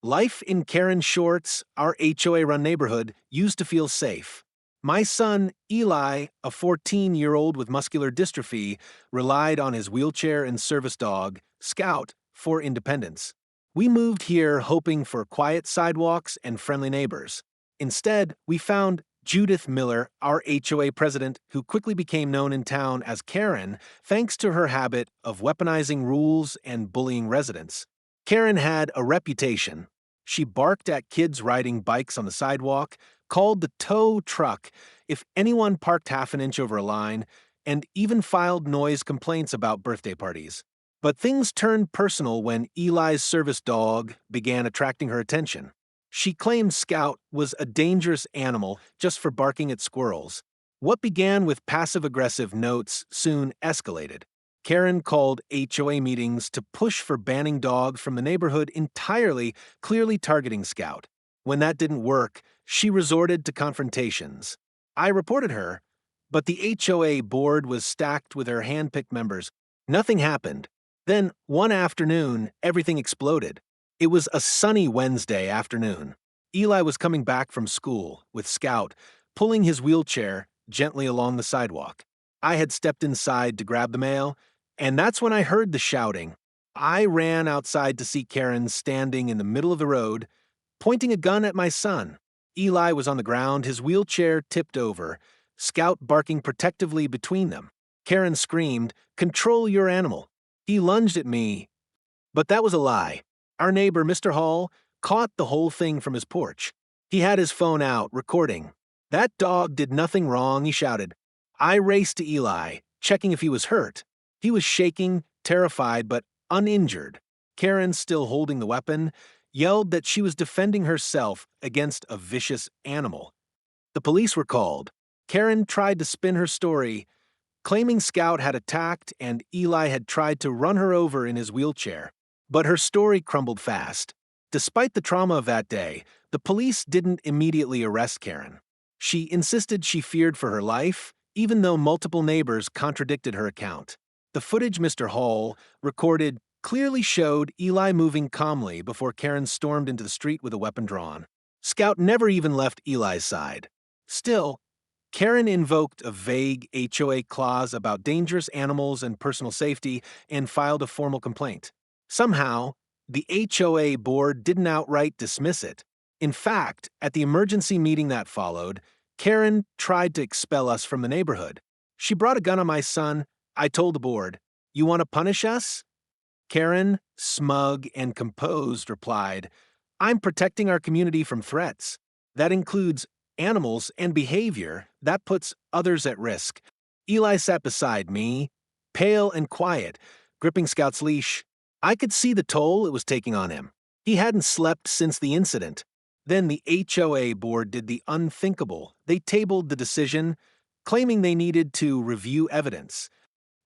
Life in Karen Short's, our HOA-run neighborhood, used to feel safe. My son, Eli, a 14-year-old with muscular dystrophy, relied on his wheelchair and service dog, Scout, for independence. We moved here hoping for quiet sidewalks and friendly neighbors. Instead, we found Judith Miller, our HOA president, who quickly became known in town as Karen thanks to her habit of weaponizing rules and bullying residents. Karen had a reputation. She barked at kids riding bikes on the sidewalk, called the tow truck if anyone parked half an inch over a line, and even filed noise complaints about birthday parties. But things turned personal when Eli's service dog began attracting her attention. She claimed Scout was a dangerous animal just for barking at squirrels. What began with passive-aggressive notes soon escalated. Karen called HOA meetings to push for banning dogs from the neighborhood entirely, clearly targeting Scout. When that didn't work, she resorted to confrontations. I reported her, but the HOA board was stacked with her hand-picked members. Nothing happened. Then, one afternoon, everything exploded. It was a sunny Wednesday afternoon. Eli was coming back from school, with Scout, pulling his wheelchair gently along the sidewalk. I had stepped inside to grab the mail, and that's when I heard the shouting. I ran outside to see Karen standing in the middle of the road, pointing a gun at my son. Eli was on the ground, his wheelchair tipped over, Scout barking protectively between them. Karen screamed, "Control your animal." He lunged at me, but that was a lie. Our neighbor, Mr. Hall, caught the whole thing from his porch. He had his phone out, recording. "That dog did nothing wrong," he shouted. I raced to Eli, checking if he was hurt. He was shaking, terrified, but uninjured. Karen, still holding the weapon, yelled that she was defending herself against a vicious animal. The police were called. Karen tried to spin her story, claiming Scout had attacked and Eli had tried to run her over in his wheelchair. But her story crumbled fast. Despite the trauma of that day, the police didn't immediately arrest Karen. She insisted she feared for her life, even though multiple neighbors contradicted her account. The footage Mr. Hall recorded clearly showed Eli moving calmly before Karen stormed into the street with a weapon drawn. Scout never even left Eli's side. Still, Karen invoked a vague HOA clause about dangerous animals and personal safety and filed a formal complaint. Somehow, the HOA board didn't outright dismiss it. In fact, at the emergency meeting that followed, Karen tried to expel us from the neighborhood. She brought a gun on my son. I told the board, "You want to punish us?" Karen, smug and composed, replied, "I'm protecting our community from threats. That includes animals and behavior that puts others at risk." Eli sat beside me, pale and quiet, gripping Scout's leash. I could see the toll it was taking on him. He hadn't slept since the incident. Then the HOA board did the unthinkable. They tabled the decision, claiming they needed to review evidence.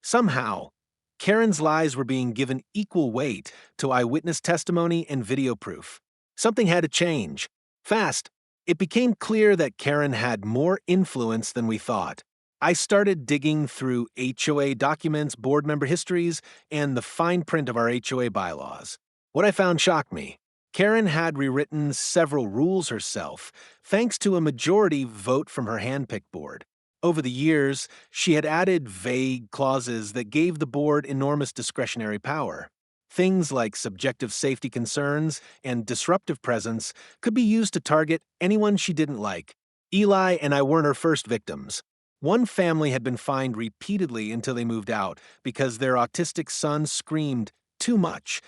Somehow, Karen's lies were being given equal weight to eyewitness testimony and video proof. Something had to change. Fast. It became clear that Karen had more influence than we thought. I started digging through HOA documents, board member histories, and the fine print of our HOA bylaws. What I found shocked me. Karen had rewritten several rules herself, thanks to a majority vote from her handpicked board. Over the years, she had added vague clauses that gave the board enormous discretionary power. Things like subjective safety concerns and disruptive presence could be used to target anyone she didn't like. Eli and I weren't her first victims. One family had been fined repeatedly until they moved out because their autistic son screamed too much.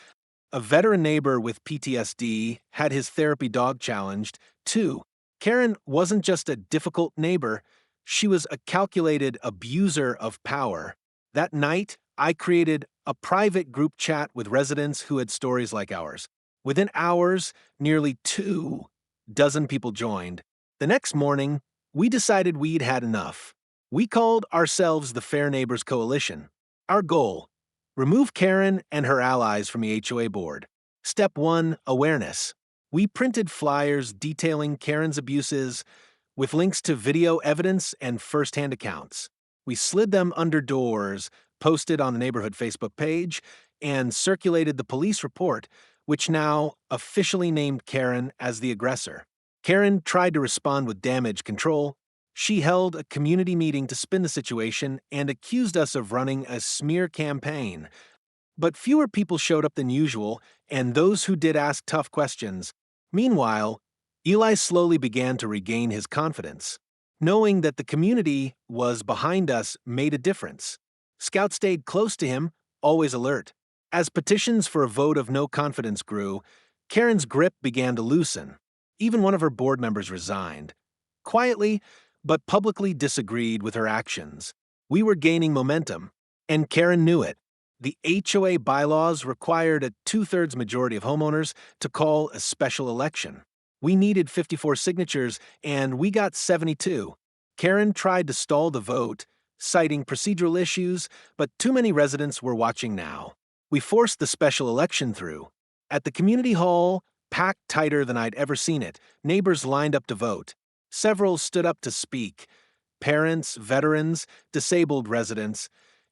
A veteran neighbor with PTSD had his therapy dog challenged, too. Karen wasn't just a difficult neighbor, she was a calculated abuser of power. That night, I created a private group chat with residents who had stories like ours. Within hours, nearly 24 people joined. The next morning, we decided we'd had enough. We called ourselves the Fair Neighbors Coalition. Our goal: remove Karen and her allies from the HOA board. Step 1, awareness. We printed flyers detailing Karen's abuses with links to video evidence and first-hand accounts. We slid them under doors, posted on the neighborhood Facebook page, and circulated the police report, which now officially named Karen as the aggressor. Karen tried to respond with damage control. She held a community meeting to spin the situation and accused us of running a smear campaign. But fewer people showed up than usual, and those who did ask tough questions. Meanwhile, Eli slowly began to regain his confidence. Knowing that the community was behind us made a difference. Scout stayed close to him, always alert. As petitions for a vote of no confidence grew, Karen's grip began to loosen. Even one of her board members resigned. Quietly, but publicly disagreed with her actions. We were gaining momentum, and Karen knew it. The HOA bylaws required a two-thirds majority of homeowners to call a special election. We needed 54 signatures, and we got 72. Karen tried to stall the vote, citing procedural issues, but too many residents were watching now. We forced the special election through. At the community hall, packed tighter than I'd ever seen it, neighbors lined up to vote. Several stood up to speak. Parents, veterans, disabled residents,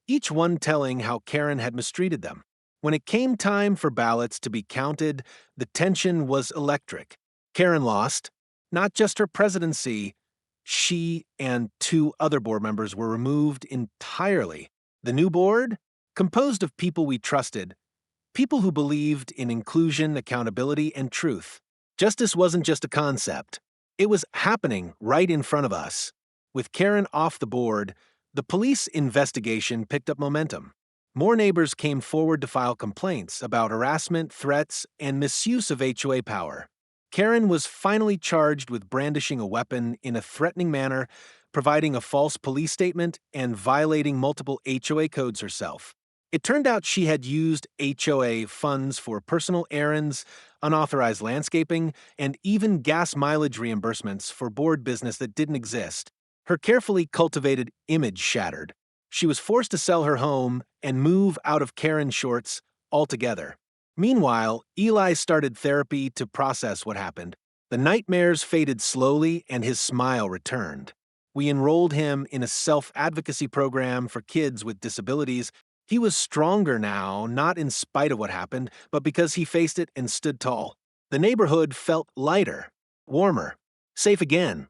each one telling how Karen had mistreated them. When it came time for ballots to be counted, the tension was electric. Karen lost. Not just her presidency, she and two other board members were removed entirely. The new board? Composed of people we trusted, people who believed in inclusion, accountability, and truth. Justice wasn't just a concept. It was happening right in front of us. With Karen off the board, the police investigation picked up momentum. More neighbors came forward to file complaints about harassment, threats, and misuse of HOA power. Karen was finally charged with brandishing a weapon in a threatening manner, providing a false police statement, and violating multiple HOA codes herself. It turned out she had used HOA funds for personal errands, unauthorized landscaping, and even gas mileage reimbursements for board business that didn't exist. Her carefully cultivated image shattered. She was forced to sell her home and move out of Karen shorts altogether. Meanwhile, Eli started therapy to process what happened. The nightmares faded slowly and his smile returned. We enrolled him in a self-advocacy program for kids with disabilities. He was stronger now, not in spite of what happened, but because he faced it and stood tall. The neighborhood felt lighter, warmer, safe again.